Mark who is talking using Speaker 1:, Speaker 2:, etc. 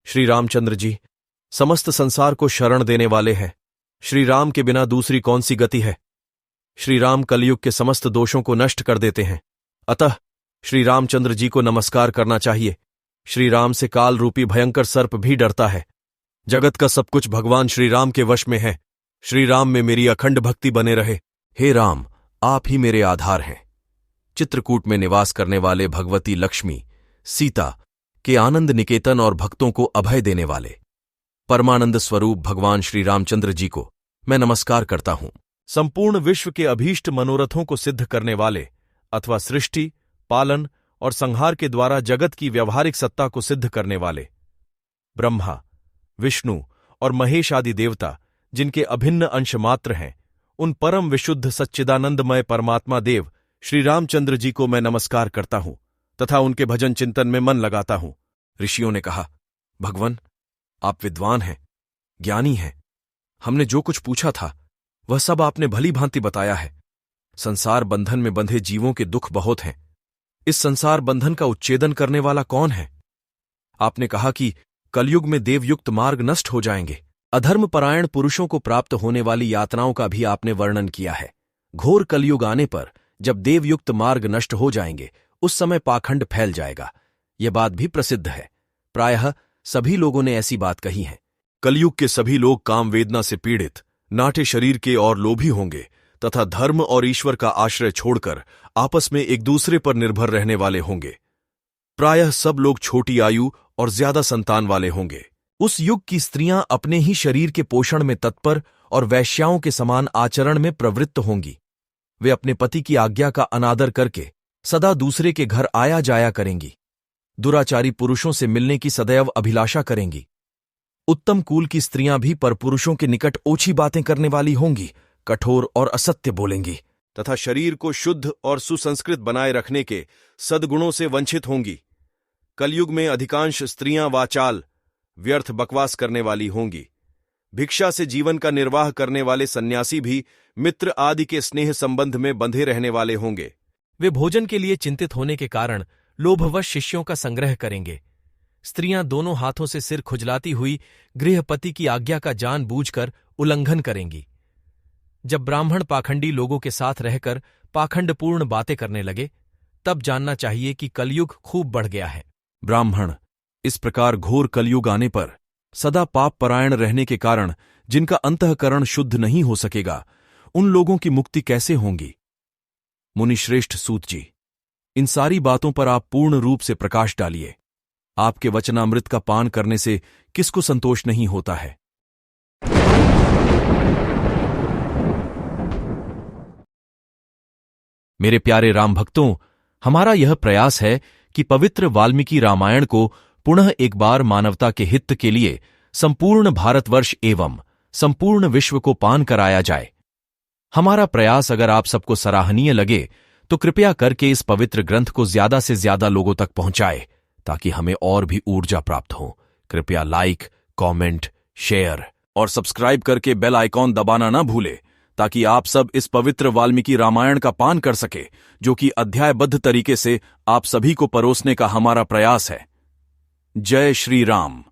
Speaker 1: श्री रामचंद्र जी समस्त संसार को शरण देने वाले हैं। श्री राम के बिना दूसरी कौन सी गति है। श्री राम कलयुग के समस्त दोषों को नष्ट कर देते हैं, अतः श्री रामचंद्र जी को नमस्कार करना चाहिए। श्री राम से काल रूपी भयंकर सर्प भी डरता है। जगत का सब कुछ भगवान श्री राम के वश में है। श्री राम में मेरी अखंड भक्ति बने रहे। हे राम, आप ही मेरे आधार हैं। चित्रकूट में निवास करने वाले भगवती लक्ष्मी, सीता के आनंद निकेतन और भक्तों को अभय देने वाले परमानंद स्वरूप भगवान श्री रामचंद्र जी को मैं नमस्कार करता हूं। संपूर्ण विश्व के अभीष्ट मनोरथों को सिद्ध करने वाले अथवा सृष्टि, पालन और संहार के द्वारा जगत की व्यवहारिक सत्ता को सिद्ध करने वाले ब्रह्मा, विष्णु और महेश आदि देवता, जिनके अभिन्न अंश मात्र हैं, उन परम विशुद्ध सच्चिदानंदमय परमात्मा देव श्री रामचंद्र जी को मैं नमस्कार करता हूं तथा उनके भजन चिंतन में मन लगाता हूं। ऋषियों ने कहा, भगवन, आप विद्वान हैं, ज्ञानी हैं। हमने जो कुछ पूछा था वह सब आपने भली भांति बताया है। संसार बंधन में बंधे जीवों के दुख बहुत हैं। इस संसार बंधन का उच्छेदन करने वाला कौन है? आपने कहा कि कलयुग में देवयुक्त मार्ग नष्ट हो जाएंगे। अधर्मपरायण पुरुषों को प्राप्त होने वाली यातनाओं का भी आपने वर्णन किया है। घोर कलयुग आने पर जब देवयुक्त मार्ग नष्ट हो जाएंगे, उस समय पाखंड फैल जाएगा। यह बात भी प्रसिद्ध है। प्रायः सभी लोगों ने ऐसी बात कही है। कलयुग के सभी लोग काम वेदना से पीड़ित, नाटे शरीर के और लोभी होंगे तथा धर्म और ईश्वर का आश्रय छोड़कर आपस में एक दूसरे पर निर्भर रहने वाले होंगे। प्रायः सब लोग छोटी आयु और ज्यादा संतान वाले होंगे। उस युग की स्त्रियां अपने ही शरीर के पोषण में तत्पर और वैश्याओं के समान आचरण में प्रवृत्त होंगी। वे अपने पति की आज्ञा का अनादर करके सदा दूसरे के घर आया जाया करेंगी। दुराचारी पुरुषों से मिलने की सदैव अभिलाषा करेंगी। उत्तम कुल की स्त्रियां भी परपुरुषों के निकट ओछी बातें करने वाली होंगी, कठोर और असत्य बोलेंगी तथा शरीर को शुद्ध और सुसंस्कृत बनाए रखने के सद्गुणों से वंचित होंगी। कलयुग में अधिकांश स्त्रियां वाचाल, व्यर्थ बकवास करने वाली होंगी। भिक्षा से जीवन का निर्वाह करने वाले सन्यासी भी मित्र आदि के स्नेह संबंध में बंधे रहने वाले होंगे। वे भोजन के लिए चिंतित होने के कारण लोभवश शिष्यों का संग्रह करेंगे। स्त्रियां दोनों हाथों से सिर खुजलाती हुई गृहपति की आज्ञा का जानबूझकर उल्लंघन करेंगी। जब ब्राह्मण पाखंडी लोगों के साथ रहकर पाखंडपूर्ण बातें करने लगे, तब जानना चाहिए कि कलयुग खूब बढ़ गया है। ब्राह्मण, इस प्रकार घोर कलयुग आने पर सदा पाप परायण रहने के कारण जिनका अंतःकरण शुद्ध नहीं हो सकेगा, उन लोगों की मुक्ति कैसे होंगी? मुनिश्रेष्ठ सूत जी, इन सारी बातों पर आप पूर्ण रूप से प्रकाश डालिए। आपके वचनामृत का पान करने से किसको संतोष नहीं होता है। मेरे प्यारे राम भक्तों, हमारा यह प्रयास है कि पवित्र वाल्मीकि रामायण को पुनः एक बार मानवता के हित के लिए संपूर्ण भारतवर्ष एवं संपूर्ण विश्व को पान कराया जाए। हमारा प्रयास अगर आप सबको सराहनीय लगे तो कृपया करके इस पवित्र ग्रंथ को ज्यादा से ज्यादा लोगों तक पहुंचाए, ताकि हमें और भी ऊर्जा प्राप्त हो। कृपया लाइक, कमेंट, शेयर और सब्सक्राइब करके बेल आइकॉन दबाना ना भूले, ताकि आप सब इस पवित्र वाल्मीकि रामायण का पान कर सके, जो कि अध्यायबद्ध तरीके से आप सभी को परोसने का हमारा प्रयास है। जय श्री राम।